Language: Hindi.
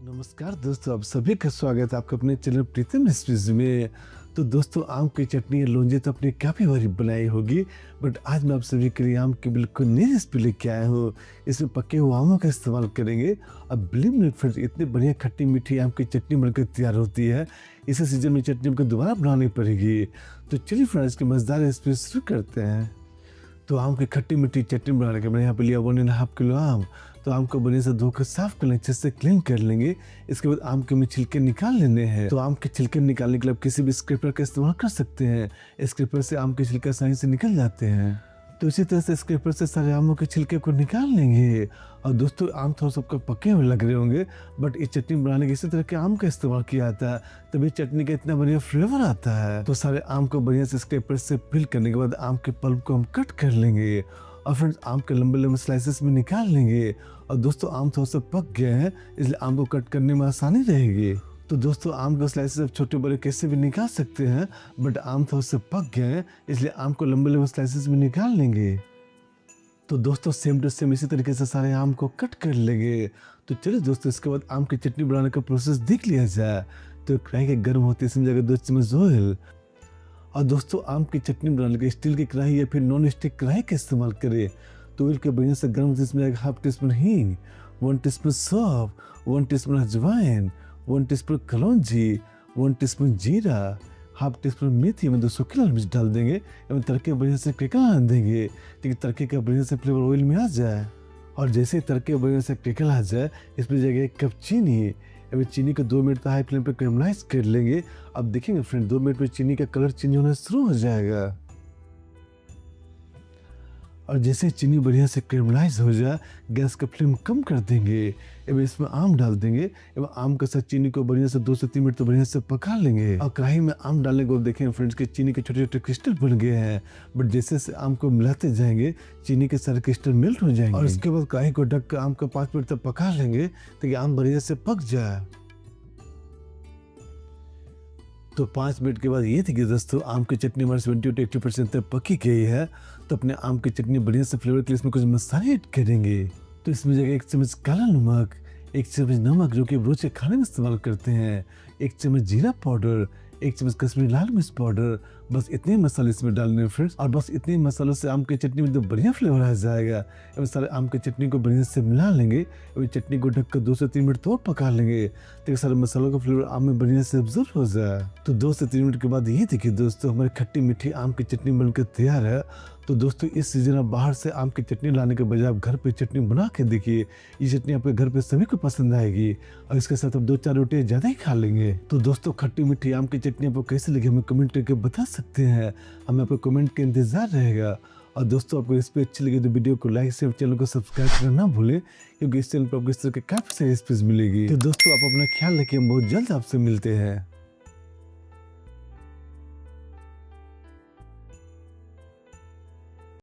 नमस्कार दोस्तों, आप सभी का स्वागत है आपका अपने चैनल प्रीतम रेसिपीज में। तो दोस्तों, आम की चटनी या लोंजे तो आपने काफ़ी बारी बनाई होगी, बट आज मैं आप सभी के लिए आम की बिल्कुल नई रेसिपी लेके आया हूँ। इसमें पके हुए आमों का इस्तेमाल करेंगे। अब बिलीव मी फ्रेंड्स, इतनी बढ़िया खट्टी मीठी आम की चटनी बनकर तैयार होती है, इसी सीजन में चटनी हमको दोबारा बनानी पड़ेगी। तो चलिए फ्रेंड्स, की मज़ेदार रेसिपी शुरू करते हैं। तो आम की खट्टी मीठी चटनी बनाने के मैंने यहाँ पे लिया 1.5 किलो आम। तो आम को बढ़िया से धोकर साफ कर लेंगे, अच्छे से क्लीन कर लेंगे। इसके बाद आम के में छिलके निकाल लेने हैं। तो आम के छिलके निकालने के लिए आप किसी भी स्क्रैपर का इस्तेमाल कर सकते हैं। स्क्रैपर से आम के छिलके आसानी से निकल जाते हैं। तो इसी तरह से स्क्रैपर से सारे आमों के छिलके को निकाल लेंगे। और दोस्तों, आम थोड़ा सबको पके हुए लग रहे होंगे, बट इस चटनी बनाने के इसी तरह के आम का इस्तेमाल किया जाता है, तभी चटनी का इतना बढ़िया फ्लेवर आता है। तो सारे आम को बढ़िया से स्क्रैपर से पील करने के बाद आम के पल्प को हम कट कर लेंगे और फ्रेंड्स आम के लंबे लंबे स्लाइसेस में निकाल लेंगे। और दोस्तों, आम थोड़ा सा पक गए हैं, इसलिए आम को कट करने में आसानी रहेगी। तो दोस्तों, आम के स्लाइसेस आप छोटे बड़े कैसे भी निकाल सकते हैं, बट आम थोड़ा सा पक गए हैं, इसलिए आम को लंबे लंबे स्लाइसेस में निकाल लेंगे। तो दोस्तों, सेम टू सेम इसी तरीके से सारे आम को कट कर लेंगे। तो चलिए दोस्तों, इसके बाद आम की चटनी बनाने का प्रोसेस देख लिया जाए। तो कढ़ाई के गर्म होते इसमें जगह 2 चम्मच ऑयल। और दोस्तों, आम की चटनी बनाने के स्टील की कढ़ाई या फिर नॉन स्टिक कढ़ाई का इस्तेमाल करें। तो ऑयल के बढ़िया से गर्म होते इसमें 1/2 टीस्पून हींग, 1 टीस्पून सौंफ, 1 टीस्पून अजवाइन, 1 टीस्पून कलौंजी, 1 टीस्पून जीरा, 1/2 टीस्पून मेथी में 200 लाल मिर्च डाल देंगे एवं तड़के बढ़िया से क्रेकल आने देंगे, ताकि तड़के का बढ़िया से फ्लेवर ऑयल में आ जाए। और जैसे ही तड़के बढ़िया से क्रेकल आ जाए, इसमें जगह 1 कप चीनी। अभी चीनी को 2 मिनट तक हाई फ्लेम पे कैरमलाइज कर लेंगे। अब देखेंगे फ्रेंड, 2 मिनट में चीनी का कलर चेंज होना शुरू हो जाएगा। और जैसे चीनी बढ़िया से कैरमलाइज हो जाए, गैस का फ्लेम कम कर देंगे एवं इसमें आम डाल देंगे एवं आम के साथ चीनी को बढ़िया से 2 से 3 मिनट तो बढ़िया से पका लेंगे। और कढ़ाई में आम डालने को देखें फ्रेंड्स कि चीनी के छोटे छोटे क्रिस्टल बन गए हैं, बट जैसे जैसे आम को मिलाते जाएंगे, चीनी के सारे क्रिस्टल मेल्ट हो जाएंगे। और इसके बाद कढ़ाई को ढक कर आम को 5 मिनट तक पका लेंगे, ताकि आम बढ़िया से पक जाए। तो 5 मिनट के बाद ये थी कि दोस्तों, आम की चटनी हमारे 70 से 80% तक पकी गई है। तो अपने आम की चटनी बढ़िया से फ्लेवर के लिए इसमें कुछ मसाले ऐड करेंगे। तो इसमें जगह 1 चम्मच काला नमक, 1 चम्मच नमक जो कि रोज के खाने में इस्तेमाल करते हैं, 1 चम्मच जीरा पाउडर, 1 चम्मच कश्मीरी लाल मिर्च पाउडर। बस इतने मसाले इसमें डालने हैं फ्रेंड्स। और बस इतने मसालों से आम की चटनी में तो बढ़िया फ्लेवर आ जाएगा। एवं सारे आम की चटनी को बढ़िया से मिला लेंगे एवं चटनी को ढककर 2 से 3 मिनट तो और पका लेंगे, ताकि सारे मसालों का फ्लेवर आम में बढ़िया से अब्जॉर्ब हो जाए। तो 2 से 3 मिनट के बाद ये देखिए दोस्तों, हमारी खट्टी मीठी आम की चटनी बनकर तैयार है। तो दोस्तों, इस सीजन आप बाहर से आम की चटनी लाने के बजाय आप घर पे चटनी बना के देखिए। ये चटनी आपके घर पे सभी को पसंद आएगी और इसके साथ आप 2-4 रोटी ज़्यादा ही खा लेंगे। तो दोस्तों, खट्टी मीठी आम की चटनी आपको कैसे लगी हमें कमेंट करके बता सकते हैं। हमें आपके कमेंट का इंतजार रहेगा। और दोस्तों, आपको रेसिपी अच्छी लगी तो वीडियो को लाइक से चैनल को सब्सक्राइब करना ना भूलें, क्योंकि इस चैनल पर आपको इस तरह के काफ़ी सारी रेसिपीज मिलेगी। तो दोस्तों, आप अपना ख्याल रखिए, हम बहुत जल्द आपसे मिलते हैं।